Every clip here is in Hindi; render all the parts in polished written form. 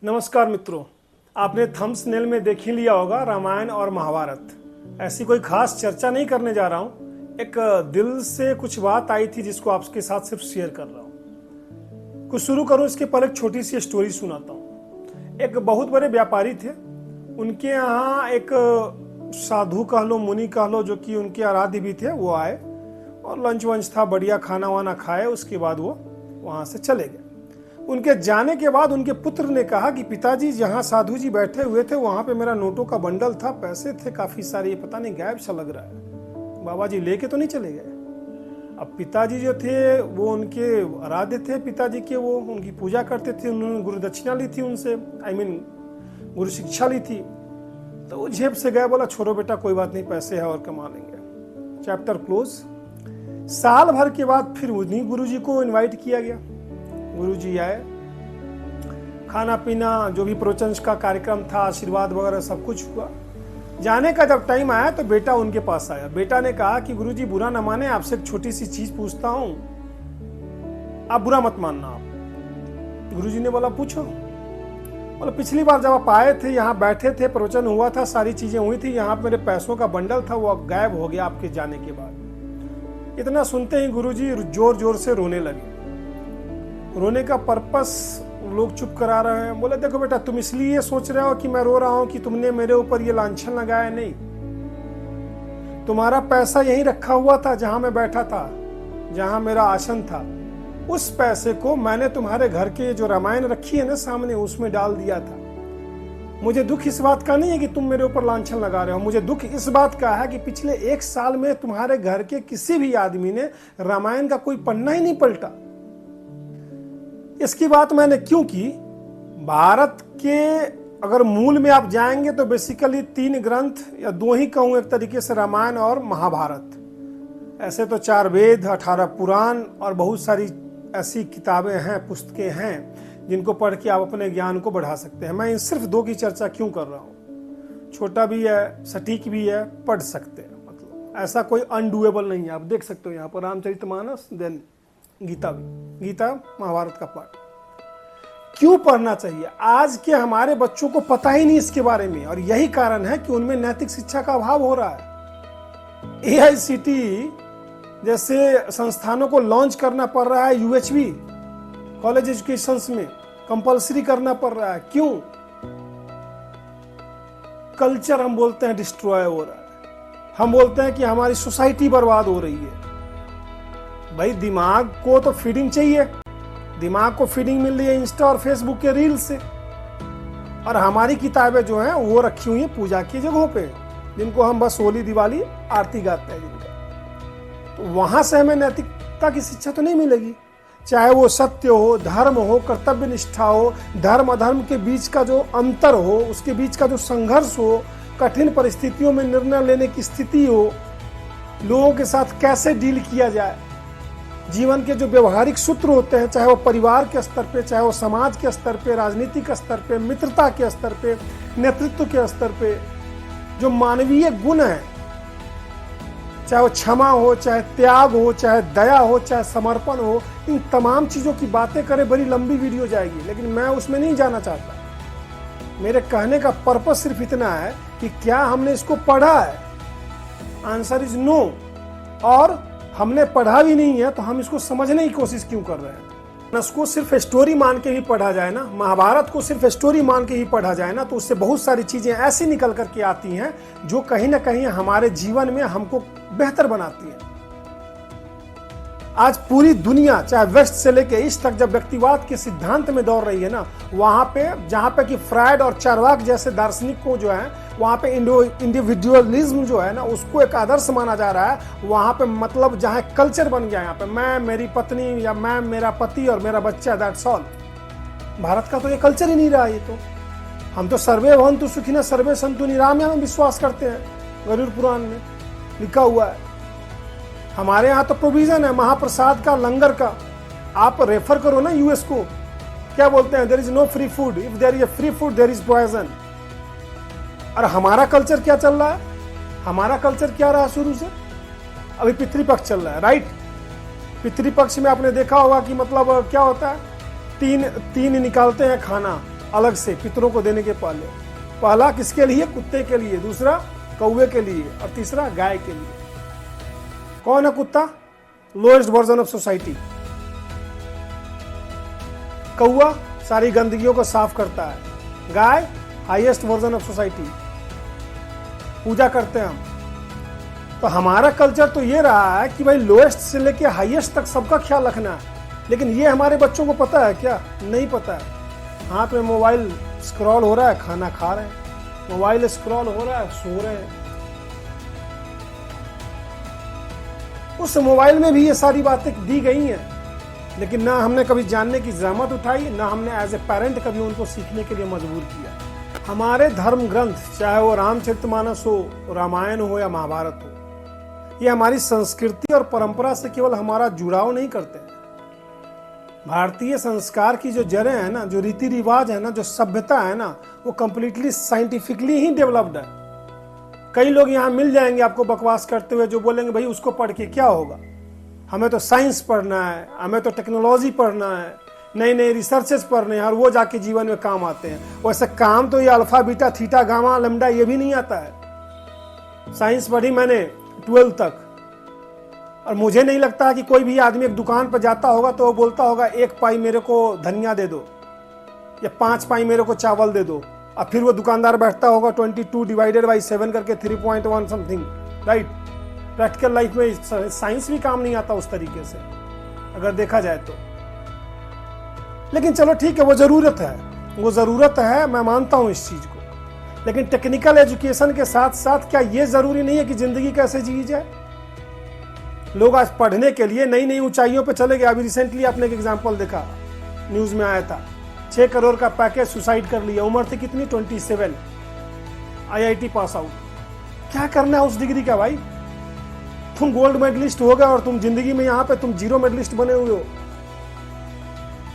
नमस्कार मित्रों, आपने थंबनेल में देख ही लिया होगा रामायण और महाभारत। ऐसी कोई खास चर्चा नहीं करने जा रहा हूँ। एक दिल से कुछ बात आई थी जिसको आपके साथ सिर्फ शेयर कर रहा हूँ। कुछ शुरू करूँ इसके पहले एक छोटी सी स्टोरी सुनाता हूँ। एक बहुत बड़े व्यापारी थे। उनके यहाँ एक साधु कह लो, मुनि कह लो, जो कि उनके आराध्य भी थे, वो आए और लंच वंच था, बढ़िया खाना वाना खाए। उसके बाद वो वहाँ से चले गए। उनके जाने के बाद उनके पुत्र ने कहा कि पिताजी, जहाँ साधु जी बैठे हुए थे वहाँ पे मेरा नोटों का बंडल था, पैसे थे काफ़ी सारे, ये पता नहीं गायब सा लग रहा है। बाबा जी लेके तो नहीं चले गए? अब पिताजी जो थे वो उनके आराध्य थे, पिताजी के, वो उनकी पूजा करते थे, उन्होंने गुरु दक्षिणा ली थी उनसे, गुरु शिक्षा ली थी। तो वो जेब से गए, बोला छोड़ो बेटा कोई बात नहीं, पैसे है और कमा लेंगे। Chapter close. साल भर के बाद फिर उन्हीं गुरु जी को इन्वाइट किया गया। गुरुजी आए, खाना पीना जो भी प्रवचन का कार्यक्रम था, आशीर्वाद वगैरह सब कुछ हुआ। जाने का जब टाइम आया तो बेटा उनके पास आया। बेटा ने कहा कि गुरुजी बुरा न माने, आपसे एक छोटी सी चीज पूछता हूं, आप बुरा मत मानना। आप गुरुजी ने बोला पूछो। बोला पिछली बार जब आप आए थे, यहाँ बैठे थे, प्रवचन हुआ था, सारी चीजें हुई थी, यहाँ मेरे पैसों का बंडल था, वो गायब हो गया आपके जाने के बाद। इतना सुनते ही गुरुजी जोर जोर से रोने लगे। रोने का पर्पस लोग चुप करा रहे हैं। बोले देखो बेटा, तुम इसलिए सोच रहे हो कि मैं रो रहा हूं कि तुमने मेरे ऊपर ये लांछन लगाया, नहीं। तुम्हारा पैसा यहीं रखा हुआ था जहां मैं बैठा था, जहां मेरा आसन था। उस पैसे को मैंने तुम्हारे घर के जो रामायण रखी है ना सामने, उसमें डाल दिया था। मुझे दुख इस बात का नहीं है कि तुम मेरे ऊपर लांछन लगा रहे हो, मुझे दुख इस बात का है कि पिछले 1 साल में तुम्हारे घर के किसी भी आदमी ने रामायण का कोई पन्ना ही नहीं पलटा। इसकी बात मैंने क्यों की? भारत के अगर मूल में आप जाएंगे तो बेसिकली 3 ग्रंथ या 2 ही कहूँ एक तरीके से, रामायण और महाभारत। ऐसे तो 4 वेद, 18 पुराण और बहुत सारी ऐसी किताबें हैं, पुस्तकें हैं जिनको पढ़ के आप अपने ज्ञान को बढ़ा सकते हैं। मैं इन सिर्फ 2 की चर्चा क्यों कर रहा हूँ? छोटा भी है, सटीक भी है, पढ़ सकते हैं, मतलब ऐसा कोई अनडूएबल नहीं है। आप देख सकते हो यहाँ पर रामचरितमानस, देन गीता भी, गीता महाभारत का पाठ। क्यों पढ़ना चाहिए? आज के हमारे बच्चों को पता ही नहीं इसके बारे में, और यही कारण है कि उनमें नैतिक शिक्षा का अभाव हो रहा है। AICTE जैसे संस्थानों को लॉन्च करना पड़ रहा है, UHV कॉलेज एजुकेशन में कंपलसरी करना पड़ रहा है। क्यों? कल्चर हम बोलते हैं डिस्ट्रॉय हो रहा है, हम बोलते हैं कि हमारी सोसाइटी बर्बाद हो रही है। भाई दिमाग को तो फीडिंग चाहिए, दिमाग को फीडिंग मिल रही है इंस्टा और फेसबुक के रील से। और हमारी किताबें जो हैं वो रखी हुई हैं पूजा की जगहों पे, जिनको हम बस होली दिवाली आरती गाते हैं जिनका। तो वहां से हमें नैतिकता की शिक्षा तो नहीं मिलेगी। चाहे वो सत्य हो, धर्म हो, कर्तव्य निष्ठा हो, धर्म अधर्म के बीच का जो अंतर हो, उसके बीच का जो संघर्ष हो, कठिन परिस्थितियों में निर्णय लेने की स्थिति हो, लोगों के साथ कैसे डील किया जाए, जीवन के जो व्यवहारिक सूत्र होते हैं, चाहे वो परिवार के स्तर पे, चाहे वो समाज के स्तर पे, राजनीतिक स्तर पे, मित्रता के स्तर पे, नेतृत्व के स्तर पे, जो मानवीय गुण है, चाहे वो क्षमा हो, चाहे त्याग हो, चाहे दया हो, चाहे समर्पण हो, इन तमाम चीजों की बातें करें, बड़ी लंबी वीडियो जाएगी, लेकिन मैं उसमें नहीं जाना चाहता। मेरे कहने का पर्पस सिर्फ इतना है कि क्या हमने इसको पढ़ा है? Answer is no. और हमने पढ़ा भी नहीं है तो हम इसको समझने की कोशिश क्यों कर रहे हैं? इसको सिर्फ स्टोरी मान के ही पढ़ा जाए ना, महाभारत को सिर्फ स्टोरी मान के ही पढ़ा जाए ना, तो उससे बहुत सारी चीजें ऐसी निकल करके आती हैं जो कहीं ना कहीं हमारे जीवन में हमको बेहतर बनाती हैं। आज पूरी दुनिया, चाहे वेस्ट से लेके ईस्ट तक, जब व्यक्तिवाद के सिद्धांत में दौड़ रही है ना, वहां पे जहां पे कि फ्रायड और चार्वाक जैसे दार्शनिक को जो है, वहां पे इंडिविजुअलिज्म जो है ना, उसको एक आदर्श माना जा रहा है। वहां पे मतलब जहां कल्चर बन गया, यहाँ पे मैं, मेरी पत्नी, या मैं, मेरा पति और मेरा बच्चा, दैट्स ऑल। भारत का तो ये कल्चर ही नहीं रहा। ये तो हम तो सर्वे भवन्तु सुखिनः सर्वे सन्तु निरामया में विश्वास करते हैं, गरुड़ पुराण में लिखा हुआ है। हमारे यहाँ तो प्रोविजन है महाप्रसाद का, लंगर का। आप रेफर करो ना US को, क्या बोलते हैं? There is no free food, if there is free food there is poison. और हमारा कल्चर क्या चल रहा है? हमारा कल्चर क्या रहा शुरू से? अभी पितृपक्ष चल रहा है, राइट? पितृपक्ष में आपने देखा होगा कि मतलब क्या होता है, तीन निकालते हैं खाना, अलग से पितरों को देने के पहले। पहला किसके लिए? कुत्ते के लिए, दूसरा कौवे के लिए और तीसरा गाय के लिए। कौन है कुत्ता? Lowest version of society. कौवा सारी गंदगियों को साफ करता है, गाय हाईएस्ट वर्जन ऑफ सोसाइटी। पूजा करते हैं हम। तो हमारा कल्चर तो ये रहा है कि भाई लोएस्ट से लेके हाईएस्ट तक सबका ख्याल रखना है, लेकिन ये हमारे बच्चों को पता है क्या? नहीं पता है। हाथ में मोबाइल स्क्रॉल हो रहा है, खाना खा रहे हैं, मोबाइल स्क्रॉल हो रहा है, सो रहे हैं। उस मोबाइल में भी ये सारी बातें दी गई हैं, लेकिन ना हमने कभी जानने की जहमत उठाई, ना हमने एज ए पेरेंट कभी उनको सीखने के लिए मजबूर किया। हमारे धर्म ग्रंथ, चाहे वो रामचरितमानस हो, रामायण हो या महाभारत हो, ये हमारी संस्कृति और परंपरा से केवल हमारा जुड़ाव नहीं करते हैं। भारतीय संस्कार की जो जड़ें हैं ना, जो रीति रिवाज है ना, जो सभ्यता है ना, वो कंप्लीटली साइंटिफिकली ही डेवलप्ड है। कई लोग यहाँ मिल जाएंगे आपको बकवास करते हुए, जो बोलेंगे भाई उसको पढ़ के क्या होगा, हमें तो साइंस पढ़ना है, हमें तो टेक्नोलॉजी पढ़ना है, नई नई रिसर्चेस पढ़ने हैं और वो जाके जीवन में काम आते हैं। वैसे काम तो ये alpha beta theta gamma lambda ये भी नहीं आता है। साइंस पढ़ी मैंने 12 तक, और मुझे नहीं लगता है कि कोई भी आदमी एक दुकान पर जाता होगा तो वो बोलता होगा 1 पाई मेरे को धनिया दे दो या 5 पाई मेरे को चावल दे दो, और फिर वो दुकानदार बैठता होगा 22 डिवाइडेड बाई 7 करके 3.1 समथिंग, राइट। प्रैक्टिकल लाइफ में साइंस भी काम नहीं आता उस तरीके से अगर देखा जाए तो। लेकिन चलो ठीक है, वो ज़रूरत है, मैं मानता हूं इस चीज को। लेकिन टेक्निकल एजुकेशन के साथ साथ क्या ये जरूरी नहीं है कि जिंदगी कैसे जी जाए? लोग आज पढ़ने के लिए नई नई ऊंचाइयों पे चले गए। अभी रिसेंटली आपने एक एग्जांपल देखा, न्यूज में आया था, 6 करोड़ का पैकेज, सुसाइड कर लिया। उम्र थी कितनी? 27। IIT pass out. क्या करना है उस डिग्री का भाई? तुम गोल्ड मेडलिस्ट हो गए और तुम जिंदगी में यहाँ पे तुम 0 मेडलिस्ट बने हुए हो।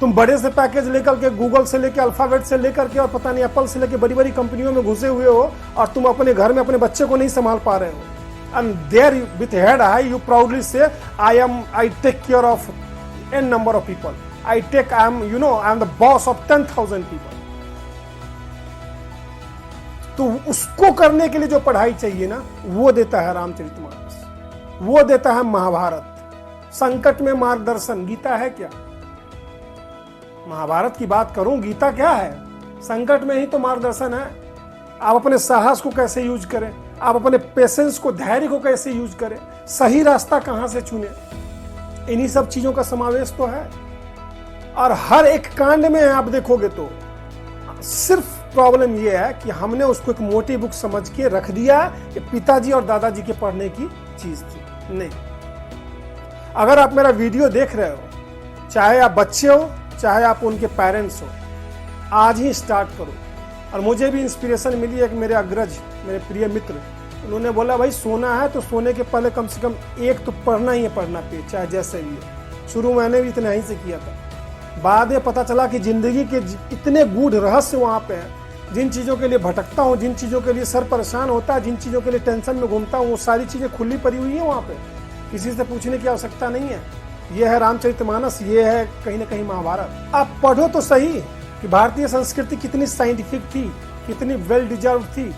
तुम बड़े से पैकेज लेकर के, गूगल से लेकर, अल्फाबेट से लेकर के और पता नहीं एप्पल से लेकर बड़ी बड़ी कंपनियों में घुसे हुए हो, और तुम अपने घर में अपने बच्चे को नहीं संभाल पा रहे हो। And there with head high you proudly say I take care of n number of people. I am the boss of 10,000 people. तो उसको करने के लिए जो पढ़ाई चाहिए ना, वो देता है रामचरितमानस, वो देता है महाभारत। संकट में मार्गदर्शन गीता है क्या? महाभारत की बात करूं, गीता क्या है? संकट में ही तो मार्गदर्शन है। आप अपने साहस को कैसे यूज करें, आप अपने पेशेंस को, धैर्य को कैसे यूज करें, सही रास्ता कहां से चुने, इन्हीं सब चीजों का समावेश तो है। और हर एक कांड में आप देखोगे तो सिर्फ प्रॉब्लम यह है कि हमने उसको एक मोटी बुक समझ के रख दिया कि पिताजी और दादाजी के पढ़ने की चीज थी। नहीं, अगर आप मेरा वीडियो देख रहे हो, चाहे आप बच्चे हो चाहे आप उनके पेरेंट्स हो, आज ही स्टार्ट करो। और मुझे भी इंस्पिरेशन मिली, एक मेरे अग्रज, मेरे प्रिय मित्र, उन्होंने बोला भाई सोना है तो सोने के पहले कम से कम एक तो पढ़ना ही है, पढ़ना पे चाहे जैसे भी है। शुरू मैंने भी इतना ही से किया था, बाद में पता चला कि जिंदगी के इतने गूढ़ रहस्य वहाँ पे हैं। जिन चीज़ों के लिए भटकता हूँ, जिन चीज़ों के लिए सर परेशान होता है, जिन चीज़ों के लिए टेंशन में घूमता हूँ, वो सारी चीज़ें खुली पड़ी हुई हैं वहाँ पे, किसी से पूछने की आवश्यकता नहीं है। ये है रामचरितमानस, ये है कहीं ना कहीं महाभारत। आप पढ़ो तो सही कि भारतीय संस्कृति कितनी साइंटिफिक थी, कितनी वेल डिजर्व थी।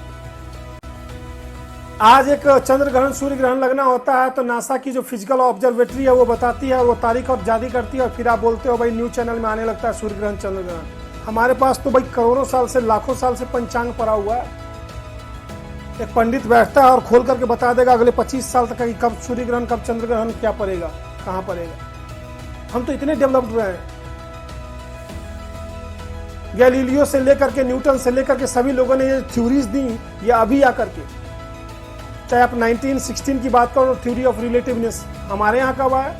आज एक चंद्र ग्रहण, सूर्य ग्रहण लगना होता है तो नासा की जो फिजिकल ऑब्जर्वेटरी है वो बताती है, वो तारीख और जारी करती है, और फिर आप बोलते हो भाई न्यूज चैनल में आने लगता है सूर्य ग्रहण, चंद्र ग्रहण। हमारे पास तो भाई करोड़ों साल से, लाखों साल से पंचांग पड़ा हुआ है। एक पंडित बैठता है और खोल करके बता देगा अगले 25 साल तक कि कब सूर्य ग्रहण, कब चंद्र ग्रहण, क्या पड़ेगा, कहाँ पड़ेगा। हम तो इतने डेवलप्ड रहे हैं। गैलीलियो से लेकर के, न्यूटन से लेकर के सभी लोगों ने ये थ्योरीज दी, ये अभी आकर के, चाहे आप 1916 की बात करो, थ्योरी ऑफ रिलेटिवनेस हमारे यहाँ कब आया?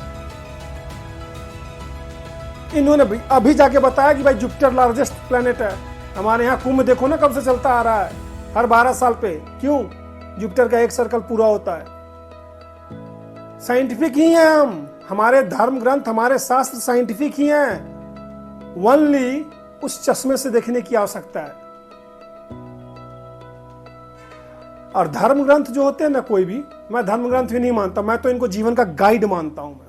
इन्होंने अभी जाके बताया कि भाई जुपिटर लार्जेस्ट प्लेनेट है। हमारे यहाँ कुंभ देखो ना कब से चलता आ रहा है, हर 12 साल पे। क्यों? जुपिटर का एक सर्कल पूरा होता है। साइंटिफिक ही हैं हम, हमारे धर्म ग्रंथ, हमारे शास्त्र साइंटिफिक ही हैं। ओनली उस चश्मे से देखने की आवश्यकता है। और धर्म ग्रंथ जो होते हैं ना, कोई भी, मैं धर्म ग्रंथ भी नहीं मानता, मैं तो इनको जीवन का गाइड मानता हूं मैं,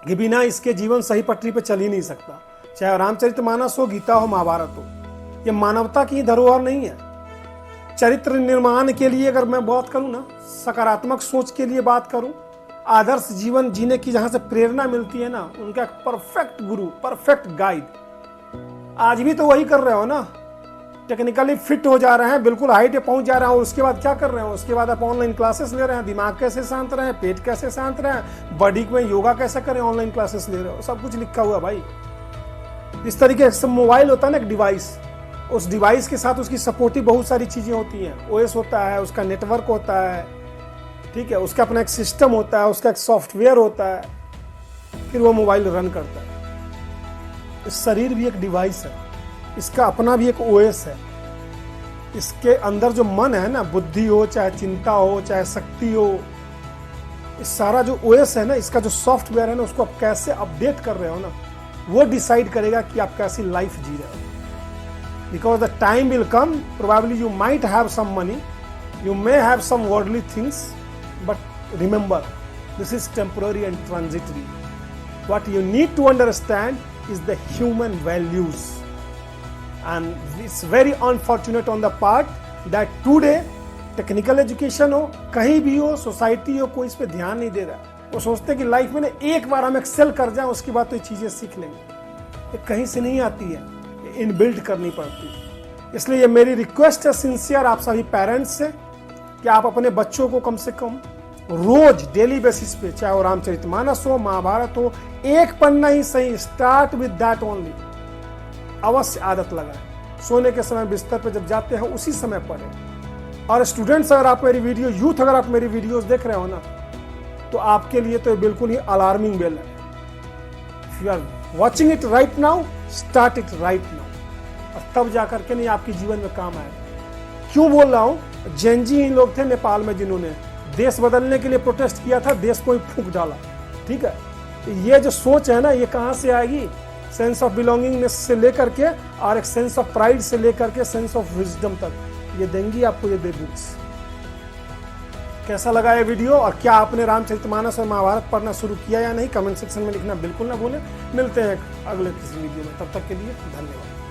कि बिना इसके जीवन सही पटरी पे चल ही नहीं सकता। चाहे रामचरितमानस हो, गीता हो, महाभारत हो, ये मानवता की धरोहर नहीं है। चरित्र निर्माण के लिए अगर मैं बात करूं ना, सकारात्मक सोच के लिए बात करूं, आदर्श जीवन जीने की जहां से प्रेरणा मिलती है ना, उनका एक परफेक्ट गुरु, परफेक्ट गाइड आज भी तो वही कर रहे हो ना। टेक्निकली फिट हो जा रहे हैं, बिल्कुल हाइट पे पहुंच जा रहे हो, उसके बाद क्या कर रहे हो? उसके बाद आप ऑनलाइन क्लासेस ले रहे हैं, दिमाग कैसे शांत रहे, पेट कैसे शांत रहे, बॉडी में योगा कैसे करें, ऑनलाइन क्लासेस ले रहे हो, सब कुछ लिखा हुआ भाई। इस तरीके से मोबाइल होता है ना एक डिवाइस, उस डिवाइस के साथ उसकी सपोर्टिव बहुत सारी चीजें होती हैं। ओएस होता है, उसका नेटवर्क होता है, ठीक है, उसका अपना एक सिस्टम होता है, उसका एक सॉफ्टवेयर होता है, फिर वो मोबाइल रन करता है। इस शरीर भी एक डिवाइस है, इसका अपना भी एक ओएस है। इसके अंदर जो मन है ना, बुद्धि हो चाहे चिंता हो चाहे शक्ति हो, इस सारा जो ओएस है ना, इसका जो सॉफ्टवेयर है ना, उसको आप कैसे अपडेट कर रहे हो ना, वो डिसाइड करेगा कि आप कैसी लाइफ जी रहे हो। Because the time will come, probably you might have some money, you may have some worldly things, but remember, this is temporary and transitory. What you need to understand is the human values. And it's very unfortunate on the part that today, technical education हो, कहीं भी हो, सोसाइटी हो, कोई इस पे ध्यान नहीं दे रहा। वो सोचते हैं कि लाइफ में एक बार हम एक्सेल कर जाएं, उसके बाद तो ये चीज़ें सीख लेंगे। ये कहीं से नहीं आती है, इनबिल्ट करनी पड़ती है। इसलिए ये मेरी रिक्वेस्ट है सिंसियर आप सभी पेरेंट्स से कि आप अपने बच्चों को कम से कम रोज डेली बेसिस पे, चाहे वो रामचरितमानस हो, महाभारत हो, एक पन्ना ही सही, स्टार्ट विद दैट ओनली, अवश्य आदत लगाएं। सोने के समय बिस्तर पे जब जाते हैं उसी समय पढ़ें। और स्टूडेंट्स, अगर आप मेरी वीडियो, यूथ अगर आप मेरी वीडियोस देख रहे हो ना, तो आपके लिए तो बिल्कुल ही अलार्मिंग बेल है। If you are watching it right now, start it right now, और तब जाकर के नहीं आपके जीवन में काम आएगा। क्यों बोल रहा हूं? जेनजी ही लोग थे नेपाल में जिन्होंने देश बदलने के लिए प्रोटेस्ट किया था, देश को ही फूंक डाला। ठीक है, तो ये जो सोच है ना, ये कहां से आएगी? सेंस ऑफ बिलोंगिंगनेस से लेकर के और एक सेंस ऑफ प्राइड से लेकर के सेंस ऑफ विजडम तक, ये देंगी आपको ये बुक्स। कैसा लगा ये वीडियो, और क्या आपने रामचरितमानस और महाभारत पढ़ना शुरू किया या नहीं, कमेंट सेक्शन में लिखना बिल्कुल ना भूलें। मिलते हैं अगले किसी वीडियो में, तब तक के लिए धन्यवाद।